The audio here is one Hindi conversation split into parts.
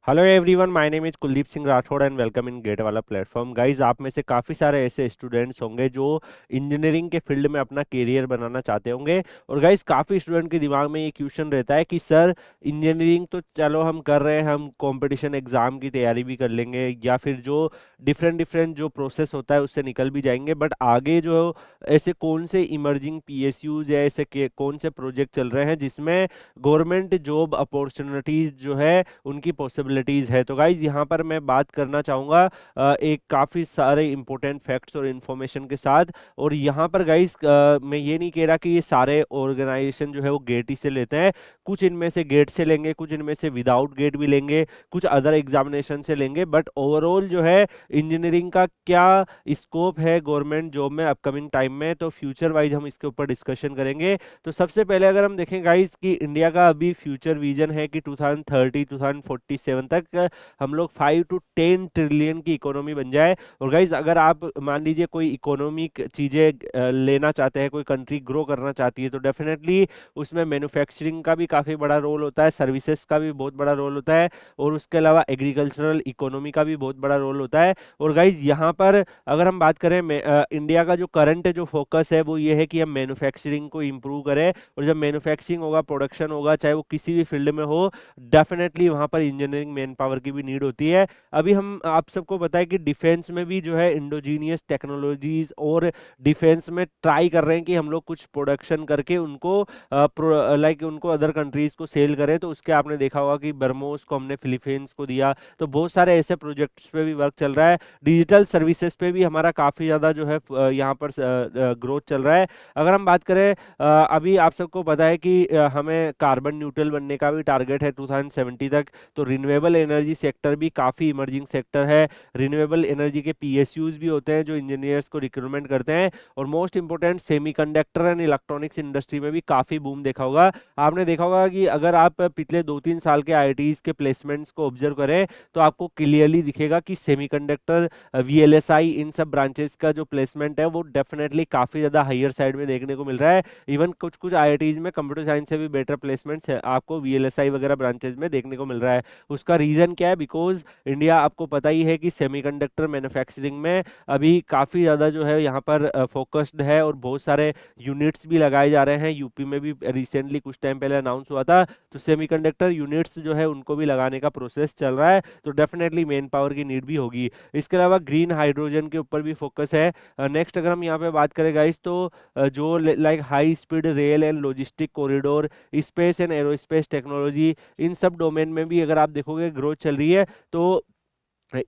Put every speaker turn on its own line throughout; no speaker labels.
Hello everyone, my name is Kuldeep Singh Rathore and welcome in GATE वाला प्लेटफॉर्म। गाइज, आप में से काफ़ी सारे ऐसे स्टूडेंट्स होंगे जो इंजीनियरिंग के फील्ड में अपना करियर बनाना चाहते होंगे। और गाइज, काफ़ी स्टूडेंट के दिमाग में ये क्वेश्चन रहता है कि सर, इंजीनियरिंग तो चलो हम कर रहे हैं, हम कंपटीशन एग्जाम की तैयारी भी कर लेंगे या फिर जो डिफरेंट डिफरेंट जो प्रोसेस होता है उससे निकल भी जाएंगे, बट आगे जो ऐसे कौन से इमर्जिंग पीएसयूज या ऐसे कौन से प्रोजेक्ट चल रहे हैं जिसमें गवर्नमेंट जॉब अपॉर्चुनिटीज जो है उनकी पॉसिबिलिटीज है। तो गाइज, यहाँ पर मैं बात करना चाहूँगा एक काफ़ी सारे इंपॉर्टेंट फैक्ट्स और इन्फॉर्मेशन के साथ। और यहाँ पर गाइज, मैं ये नहीं कह रहा कि ये सारे ऑर्गेनाइजेशन जो है वो गेट ही से लेते हैं। कुछ इनमें से गेट से लेंगे, कुछ इनमें से विदाउट गेट भी लेंगे, कुछ अदर एग्जामिनेशन से लेंगे, बट ओवरऑल जो है इंजीनियरिंग का क्या स्कोप है गवर्नमेंट जॉब में अपकमिंग टाइम में, तो फ्यूचर वाइज हम इसके ऊपर डिस्कशन करेंगे। तो सबसे पहले अगर हम देखें गाइस कि इंडिया का अभी फ्यूचर विजन है कि 2030 2047 तक हम लोग 5 to 10 ट्रिलियन की इकोनॉमी बन जाए। और गाइस, अगर आप मान लीजिए कोई इकोनॉमिक चीजें लेना चाहते हैं, कोई कंट्री ग्रो करना चाहती है, तो डेफिनेटली उसमें मैन्युफैक्चरिंग का भी काफी बड़ा रोल होता है, सर्विसेज का भी बहुत बड़ा रोल होता है, और उसके अलावा एग्रीकल्चरल इकोनॉमी का भी बहुत बड़ा रोल होता है। और गाइज, यहाँ पर अगर हम बात करें इंडिया का जो करंट जो फोकस है वो ये है कि हम मैन्युफैक्चरिंग को इम्प्रूव करें। और जब मैन्युफैक्चरिंग होगा, प्रोडक्शन होगा, चाहे वो किसी भी फील्ड में हो, डेफिनेटली वहां पर इंजीनियरिंग मैन पावर की भी नीड होती है। अभी हम आप सबको पता है कि डिफेंस में भी जो है इंडोजीनियस टेक्नोलॉजीज और डिफेंस में ट्राई कर रहे हैं कि हम लोग कुछ प्रोडक्शन करके उनको लाइक उनको अदर कंट्रीज को सेल करें। तो उसके आपने देखा होगा कि बर्मोस को हमने फिलीपींस को दिया। तो बहुत सारे ऐसे प्रोजेक्ट्स पे भी वर्क चल रहा है। डिजिटल सर्विसेज पे भी हमारा काफी ज्यादा जो है यहाँ पर ग्रोथ चल रहा है। अगर हम बात करें, अभी आप सबको पता है कि हमें कार्बन न्यूट्रल बनने का भी टारगेट है 2070 तक। तो रिन्यूएबल एनर्जी सेक्टर भी काफी इमर्जिंग सेक्टर है। रिन्यूएबल एनर्जी के पीएसयूज भी होते हैं जो इंजीनियर्स को रिक्रूटमेंट करते हैं। और most important, semiconductor and electronics industry में भी काफी बूम देखा होगा। आपने देखा होगा कि अगर आप पिछले 2-3 साल के आईआईटीज के प्लेसमेंट्स को ऑब्जर्व करें, तो आपको क्लियरली दिखेगा कि सेमीकंडक्टर, वीएलएसआई, इन सब ब्रांचेस का जो प्लेसमेंट है वो डेफिनेटली काफी ज्यादा हायर साइड में देखने को मिल रहा है। इवन कुछ कुछ आईआईटीज में कंप्यूटर साइंस से भी बेटर प्लेसमेंट्स है आपको वीएलएसआई वगैरह ब्रांचेस में देखने को मिल रहा है। उसका रीजन क्या है? बिकॉज इंडिया, आपको पता ही है कि सेमीकंडक्टर मैन्युफैक्चरिंग में अभी काफी ज्यादा जो है यहाँ पर फोकस्ड है, और बहुत सारे यूनिट्स भी लगाए जा रहे हैं। यूपी में भी रिसेंटली कुछ टाइम पहले अनाउंस हुआ था। तो सेमीकंडक्टर यूनिट्स जो है उनको भी लगाने का प्रोसेस चल रहा है। तो डेफिनेटली मेन पावर की नीड भी होगी। इसके अलावा ग्रीन हाइड्रोजन के ऊपर भी फोकस है। नेक्स्ट अगर हम यहाँ पे बात करें गाइस, तो जो like high speed rail and logistic corridor, space and aerospace technology, इन सब डोमेन में भी अगर आप देखोगे ग्रोथ चल रही है। तो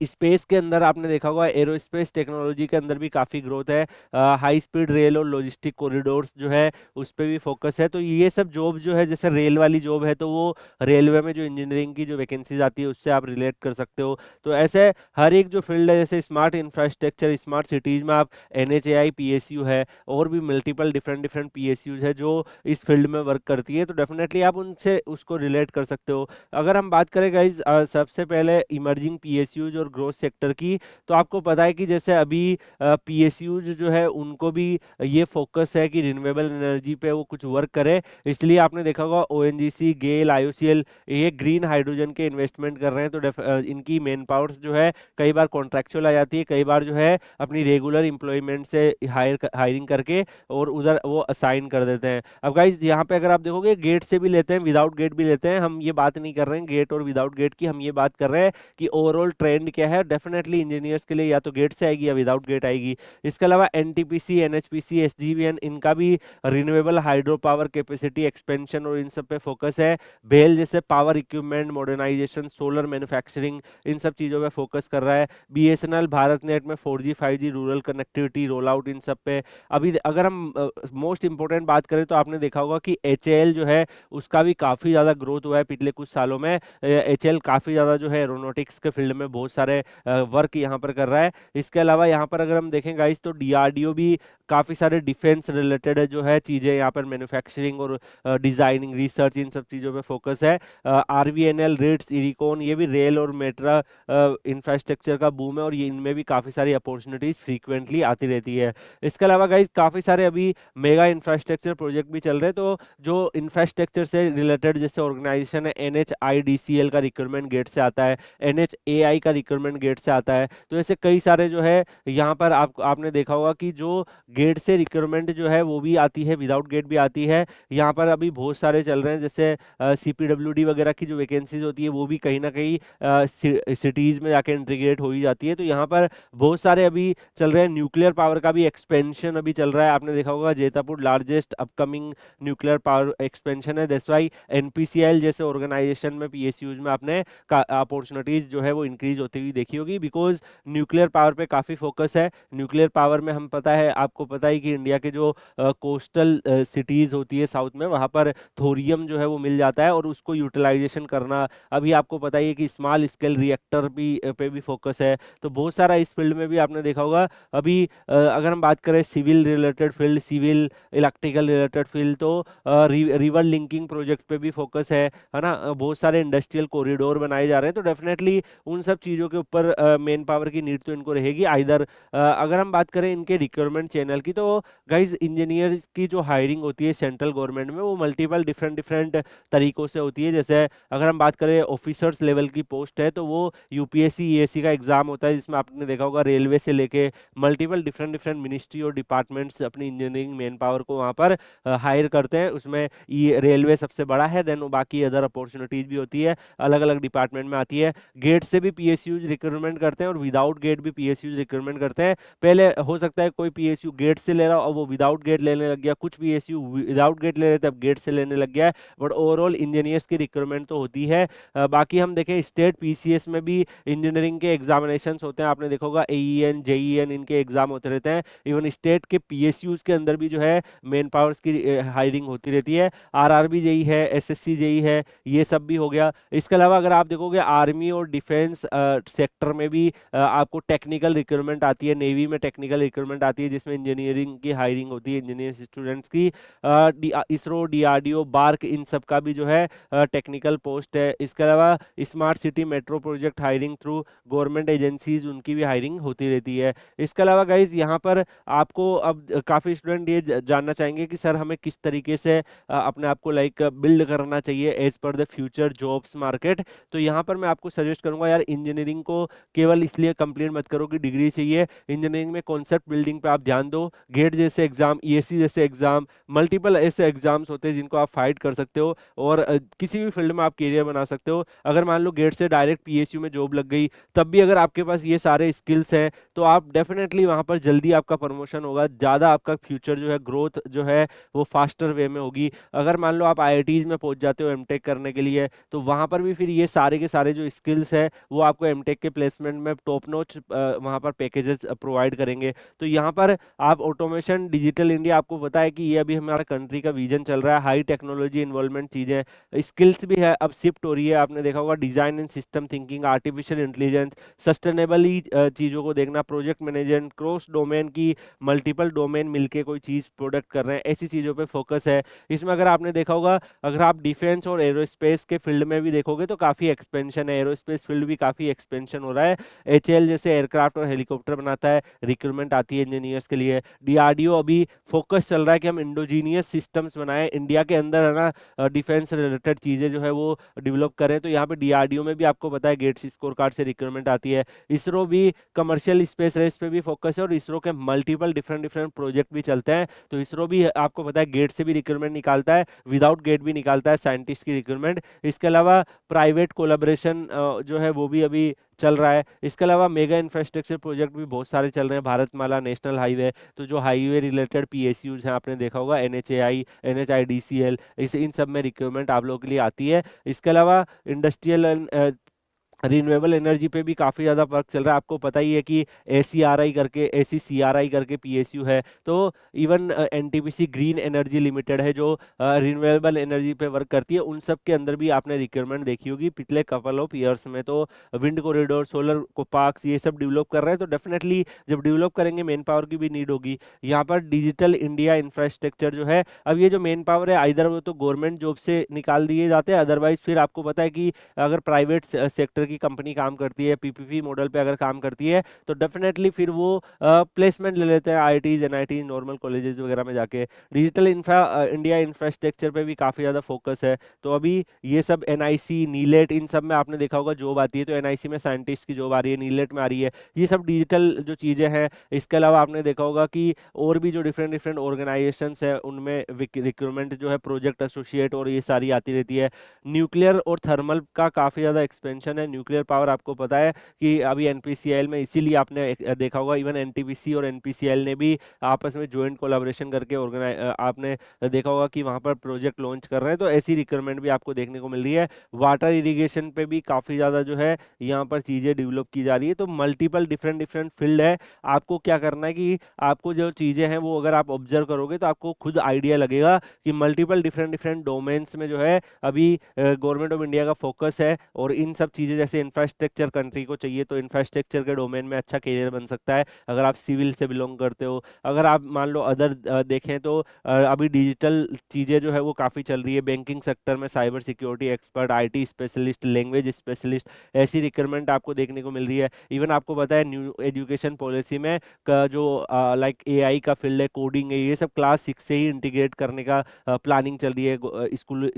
स्पेस के अंदर आपने देखा होगा, एरोस्पेस टेक्नोलॉजी के अंदर भी काफी ग्रोथ है। हाई स्पीड रेल और लॉजिस्टिक कॉरिडोर्स जो है उस पे भी फोकस है। तो ये सब जॉब जो है, जैसे रेल वाली जॉब है, तो वो रेलवे में जो इंजीनियरिंग की जो वैकेंसीज आती है उससे आप रिलेट कर सकते हो। तो ऐसे हर एक जो फील्ड है, जैसे स्मार्ट इंफ्रास्ट्रक्चर, स्मार्ट सिटीज में आप एनएचएआई पीएसयू है, और भी मल्टीपल डिफरेंट डिफरेंट पीएसयूज है जो इस फील्ड में वर्क करती है। तो डेफिनेटली आप उनसे उसको रिलेट कर सकते हो। अगर हम बात करें गाइज, सबसे पहले इमर्जिंग पीएसयूज और ग्रोथ सेक्टर की, तो आपको पता है कि जैसे अभी पीएसयूज जो है उनको भी ये फोकस है कि रिन्यूएबल एनर्जी पे वो कुछ वर्क करे। इसलिए आपने देखा होगा ओएनजीसी, गेल, आईओसीएल ये ग्रीन हाइड्रोजन के इन्वेस्टमेंट कर रहे हैं। तो इनकी मेन पावर्स जो है कई बार कॉन्ट्रैक्चुअल आ जाती है, कई बार जो है अपनी रेगुलर एम्प्लॉयमेंट से हायरिंग करके और उधर वो असाइन कर देते हैं। अब गाइज, यहाँ पे अगर आप देखोगे, गेट से भी लेते हैं, विदाउट गेट भी लेते हैं। हम ये बात नहीं कर रहे हैं गेट और विदाउट गेट की, हम ये बात कर रहे हैं कि ओवरऑल ट्रेंड क्या है। डेफिनेटली इंजीनियर्स के लिए या तो गेट से आएगी या विदाउट गेट आएगी। इसके अलावा एनटीपीसी, एनएचपीसी, एसजीवीएन, इनका भी renewable hydro power capacity expansion और इन सब पे फोकस है। बेल जैसे power equipment modernisation, solar manufacturing, इन सब चीजों पे फोकस कर रहा है। बीएसएनएल भारत नेट में 4G 5G rural connectivity roll out, इन सब पे। अभी अगर हम मोस्ट इंपोर्टेंट बात करें, तो आपने देखा होगा कि एचएएल जो है उसका भी काफी ज्यादा ग्रोथ हुआ है पिछले कुछ सालों में। एचएएल काफी ज्यादा जो है एरोनॉटिक्स के फील्ड में बहुत सारे वर्क यहाँ पर कर रहा है। इसके अलावा यहाँ पर अगर हम देखें गाइस, तो डीआरडीओ भी काफ़ी सारे डिफेंस रिलेटेड जो है चीज़ें यहाँ पर मैन्युफैक्चरिंग और डिजाइनिंग रिसर्च इन सब चीज़ों पे फोकस है। आरवीएनएल, रिट्स, इरिकॉन, ये भी रेल और मेट्रो इंफ्रास्ट्रक्चर का बूम है और ये इनमें भी काफ़ी सारी अपॉर्चुनिटीज़ फ्रीक्वेंटली आती रहती है। इसके अलावा गाइज काफ़ी सारे अभी मेगा इंफ्रास्ट्रक्चर प्रोजेक्ट भी चल रहे हैं। तो जो इंफ्रास्ट्रक्चर से रिलेटेड जैसे ऑर्गेनाइजेशन है, NHIDCL का रिक्रूटमेंट गेट से आता है, NHAI का रिक्रूटमेंट गेट से आता है। तो ऐसे कई सारे जो है यहाँ पर आपने देखा होगा कि जो गेट से रिक्रूटमेंट जो है वो भी आती है, विदाउट गेट भी आती है। यहाँ पर अभी बहुत सारे चल रहे हैं, जैसे CPWD वगैरह की जो वैकेंसीज होती है वो भी कहीं ना कहीं सिटीज में जाके इंटीग्रेट हो ही जाती है। तो यहाँ पर बहुत सारे अभी चल रहे हैं। न्यूक्लियर पावर का भी एक्सपेंशन अभी चल रहा है, आपने देखा होगा Jaitapur largest upcoming nuclear power expansion है। दैट्स व्हाई NPCIL जैसे ऑर्गेनाइजेशन में, PSUज में आपने अपॉर्चुनिटीज जो है वो इंक्रीज होती हुई देखी होगी, बिकॉज न्यूक्लियर पावर पे काफी फोकस है। न्यूक्लियर पावर में हम पता है, आपको पता है कि इंडिया के जो कोस्टल सिटीज होती है साउथ में, वहां पर थोरियम जो है वो मिल जाता है और उसको यूटिलाइजेशन करना। अभी आपको पता ही है कि स्मॉल स्केल रिएक्टर भी पे भी फोकस है। तो बहुत सारा इस फील्ड में भी आपने देखा होगा। अभी अगर हम बात करें civil related field, civil electrical related field, तो रिवर लिंकिंग प्रोजेक्ट पे भी फोकस है ना। बहुत सारे इंडस्ट्रियल कॉरिडोर बनाए जा रहे हैं। तो डेफिनेटली उन सब चीज़ों के ऊपर मेन पावर की नीड तो इनको रहेगी। आइदर अगर हम बात करें इनके रिक्रूटमेंट चैनल की, तो गाइज इंजीनियर्स की जो हायरिंग होती है सेंट्रल गवर्नमेंट में, वो मल्टीपल डिफरेंट डिफरेंट तरीकों से होती है। जैसे अगर हम बात करें ऑफिसर्स लेवल की पोस्ट है, तो वो UPSC EAC का एग्जाम होता है, जिसमें आपने देखा होगा रेलवे से लेके मल्टीपल डिफरेंट डिफरेंट मिनिस्ट्री और डिपार्टमेंट्स अपनी इंजीनियरिंग मैन पावर को वहाँ पर हायर करते हैं। उसमें ये रेलवे सबसे बड़ा है, देन बाकी अदर अपॉर्चुनिटीज भी होती है, अलग अलग डिपार्टमेंट में आती है। गेट से भी PSUज रिक्रूटमेंट करते हैं और विदाउट गेट भी PSUज रिक्रूटमेंट करते हैं। पहले हो सकता है कोई PSU गेट से ले रहा हो और वो विदाउट गेट लेने लग गया, कुछ PSU विदाउट गेट ले रहे थे अब गेट से लेने लग गया है। बट ओवरऑल इंजीनियर्स की रिक्रूटमेंट तो होती है। बाकी हम देखें स्टेट PCS में भी इंजीनियरिंग के एग्जामिनेशंस होते हैं, आपने देखा होगा AEN JEN इनके एग्जाम होते रहते हैं। इवन स्टेट के PSUs के अंदर भी जो है मेन पावर्स की हायरिंग होती रहती है। RRB JEE है, SSC JEE है, ये सब भी हो गया। इसके अलावा अगर आप देखोगे आर्मी और डिफेंस सेक्टर में भी आपको टेक्निकल रिक्रूटमेंट आती है, नेवी में टेक्निकल रिक्रूटमेंट आती है, जिसमें इंजीनियरिंग की हायरिंग होती है इंजीनियर स्टूडेंट्स की। इसरो, DRDO, बार्क, इन सब का भी जो है टेक्निकल पोस्ट है। इसके अलावा smart city metro project hiring through government agencies, उनकी भी हायरिंग होती रहती है। इसके अलावा गाइज यहाँ पर आपको अब काफ़ी स्टूडेंट ये जानना चाहेंगे कि सर हमें किस तरीके से अपने आप को लाइक बिल्ड करना चाहिए as per the future jobs market. तो यहाँ पर मैं आपको सजेस्ट करूंगा यार, इंजीनियरिंग को केवल इसलिए कंप्लीट मत करो कि डिग्री चाहिए। इंजीनियरिंग में कॉन्सेप्ट बिल्डिंग पे आप ध्यान दो। गेट जैसे एग्जाम, EAC जैसे एग्जाम, मल्टीपल ऐसे एग्जाम्स होते हैं जिनको आप फाइट कर सकते हो और किसी भी फील्ड में आप करियर बना सकते हो। अगर मान लो गेट से डायरेक्ट PSU में जॉब लग गई, तब भी अगर आपके पास ये सारे स्किल्स हैं, तो आप डेफिनेटली वहां पर जल्दी आपका प्रमोशन होगा, ज़्यादा आपका फ्यूचर जो है ग्रोथ जो है वो फास्टर वे में होगी। अगर मान लो आप IITs में पहुंच जाते हो MTech करने के लिए, तो वहां पर भी फिर ये सारे के सारे जो स्किल्स है वो आपको MTech के प्लेसमेंट में टॉप नॉच वहां पर पैकेजेस प्रोवाइड करेंगे। तो यहाँ पर आप ऑटोमेशन, डिजिटल इंडिया, आपको पता है कि ये अभी हमारा कंट्री का विजन चल रहा है, हाई टेक्नोलॉजी इन्वॉल्वमेंट चीज़ें, स्किल्स भी है अब शिफ्ट हो रही है। आपने देखा होगा design and system thinking, artificial intelligence, sustainably चीज़ों को देखना, प्रोजेक्ट मैनेजमेंट, क्रॉस डोमेन की मल्टीपल डोमेन मिलके कोई चीज़ प्रोडक्ट कर रहे हैं, ऐसी चीज़ों पे फोकस है। इसमें अगर आपने देखा होगा, अगर आप डिफेंस और एरोस्पेस के फील्ड में भी देखोगे तो काफ़ी एक्सपेंशन है, एरोस्पेस फील्ड भी काफ़ी एक्सपेंशन हो रहा है। HAL जैसे एयरक्राफ्ट और हेलीकॉप्टर बनाता है, रिक्रूटमेंट आती है इंजीनियर्स के लिए। DRDO अभी फोकस चल रहा है कि हम इंडोजीनियस सिस्टम्स बनाएं इंडिया के अंदर, है ना, डिफेंस रिलेटेड चीज़ें जो है वो डेवलप करें। तो यहाँ पे DRDO में भी आपको पता है गेट्स स्कोर कार्ड से रिक्रूटमेंट आती है। इसरो भी कमर्शियल स्पेस रेस पे भी फोकस है और इसरो के मल्टीपल डिफरेंट डिफरेंट प्रोजेक्ट भी चलते हैं। तो इसरो भी आपको पता है गेट से भी रिक्रूटमेंट निकालता है, विदाउट गेट भी निकालता है साइंटिस्ट की रिक्रूटमेंट। इसके अलावा प्राइवेट कोलैबोरेशन जो है वो भी अभी चल रहा है। इसके अलावा मेगा इंफ्रास्ट्रक्चर प्रोजेक्ट भी बहुत सारे चल रहे हैं, भारतमाला, नेशनल हाईवे, तो जो हाईवे रिलेटेड PSUज हैं आपने देखा होगा, NHAI, NHIDCL, इस इन सब में रिक्रूटमेंट आप लोगों के लिए आती है। इसके अलावा इंडस्ट्रियल रिन्यूएबल एनर्जी पे भी काफ़ी ज़्यादा वर्क चल रहा है। आपको पता ही है कि ACRI करके ACCRI करके PSU है, तो even NTPC green energy limited है जो रिन्यूएबल एनर्जी पे वर्क करती है। उन सब के अंदर भी आपने रिक्वायरमेंट देखी होगी पिछले कपल ऑफ ईयर्स में। तो विंड कॉरिडोर, सोलर को पार्क्स, ये सब डेवलप कर रहे हैं, तो डेफिनेटली जब डेवलप करेंगे मेन पावर की भी नीड होगी। यहाँ पर डिजिटल इंडिया इंफ्रास्ट्रक्चर जो है, अब ये जो मेन पावर है आइदर वो तो गवर्नमेंट जॉब से निकाल दिए जाते हैं, अदरवाइज फिर आपको पता है कि अगर प्राइवेट सेक्टर की कंपनी काम करती है, PPP मॉडल पे अगर काम करती है, तो डेफिनेटली फिर वो प्लेसमेंट ले लेते हैं IITs NITs नॉर्मल कॉलेजेस वगैरह में जाके। डिजिटल इंडिया इंफ्रास्ट्रक्चर पे भी काफ़ी ज़्यादा फोकस है। तो अभी ये सब NIC नीलेट इन सब में आपने देखा होगा जॉब आती है, तो NIC में साइंटिस्ट की जॉब आ रही है, नीलेट में आ रही है, ये सब डिजिटल जो चीज़ें हैं। इसके अलावा आपने देखा होगा कि और भी जो डिफरेंट डिफरेंट ऑर्गेनाइजेशंस है उनमें रिक्रूटमेंट जो है प्रोजेक्ट एसोसिएट और ये सारी आती रहती है। न्यूक्लियर और थर्मल का काफ़ी ज़्यादा एक्सपेंशन है। न्यूक्लियर पावर आपको पता है कि अभी NPCIL में, इसीलिए आपने देखा होगा इवन NTPC और NPCIL ने भी आपस में ज्वाइंट कोलैबोरेशन करके आपने देखा होगा कि वहाँ पर प्रोजेक्ट लॉन्च कर रहे हैं। तो ऐसी रिक्वायरमेंट भी आपको देखने को मिल रही है। वाटर इरिगेशन पे भी काफ़ी ज़्यादा जो है यहाँ पर चीज़ें डेवलप की जा रही है। तो मल्टीपल डिफरेंट डिफरेंट फील्ड है। आपको क्या करना है कि आपको जो चीज़ें हैं वो अगर आप ऑब्जर्व करोगे तो आपको खुद आइडिया लगेगा कि मल्टीपल डिफरेंट डिफरेंट डोमेन्स में जो है अभी गवर्नमेंट ऑफ इंडिया का फोकस है। और इन सब चीज़ें जैसे इंफ्रास्ट्रक्चर कंट्री को चाहिए, तो इंफ्रास्ट्रक्चर के डोमेन में अच्छा करियर बन सकता है अगर आप सिविल से बिलोंग करते हो। अगर आप मान लो अदर देखें तो अभी डिजिटल चीज़ें जो है वो काफ़ी चल रही है। बैंकिंग सेक्टर में cyber security expert, IT specialist, language specialist, ऐसी रिक्वायरमेंट आपको देखने को मिल रही है। इवन आपको पता है न्यू एजुकेशन पॉलिसी में का जो लाइक AI का फील्ड है, कोडिंग है, ये सब क्लास 6 से ही इंटीग्रेट करने का प्लानिंग चल रही है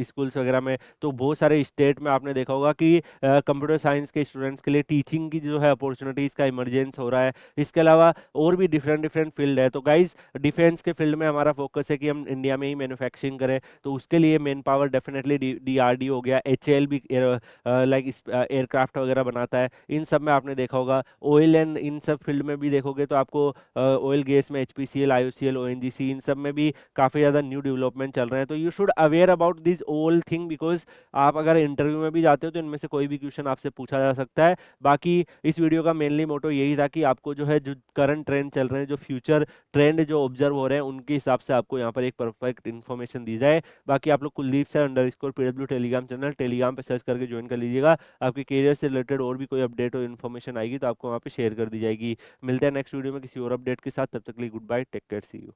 स्कूल्स वगैरह में। तो बहुत सारे स्टेट में आपने देखा होगा कि कंप्यूटर साइंस के स्टूडेंट्स के लिए टीचिंग की जो है अपॉर्चुनिटीज़ का इमरजेंस हो रहा है। इसके अलावा और भी डिफरेंट डिफरेंट फील्ड है। तो गाइज डिफेंस के फील्ड में हमारा फोकस है कि हम इंडिया में ही मैन्युफैक्चरिंग करें, तो उसके लिए मेन पावर डेफिनेटली DRDO हो गया, HAL भी लाइक एयरक्राफ्ट वगैरह बनाता है। इन सब में आपने देखा होगा ऑयल एंड इन सब फील्ड में भी देखोगे तो आपको ऑयल गैस में HPCL, IOCL, ONGC, इन सब में भी काफ़ी ज़्यादा न्यू डेवलपमेंट चल रहे हैं। तो you should aware about this all thing, because आप अगर इंटरव्यू में भी जाते हो तो इनमें से कोई भी क्वेश्चन आपसे पूछा जा सकता है। बाकी इस वीडियो का मेनली मोटो यही था कि आपको जो है जो करंट ट्रेंड चल रहे हैं, जो फ्यूचर ट्रेंड जो ऑब्जर्व हो रहे हैं, उनके हिसाब से आपको यहाँ पर एक परफेक्ट इन्फॉर्मेशन दी जाए। बाकी आप लोग Kuldeep sir _PW Telegram channel Telegram पे सर्च करके ज्वाइन कर लीजिएगा। आपके करियर से रिलेटेड और भी कोई अपडेट और इन्फॉर्मेशन आएगी तो आपको वहाँ पे शेयर कर दी जाएगी। मिलते हैं नेक्स्ट वीडियो में किसी और अपडेट के साथ, तब तक के लिए goodbye, take care, see you.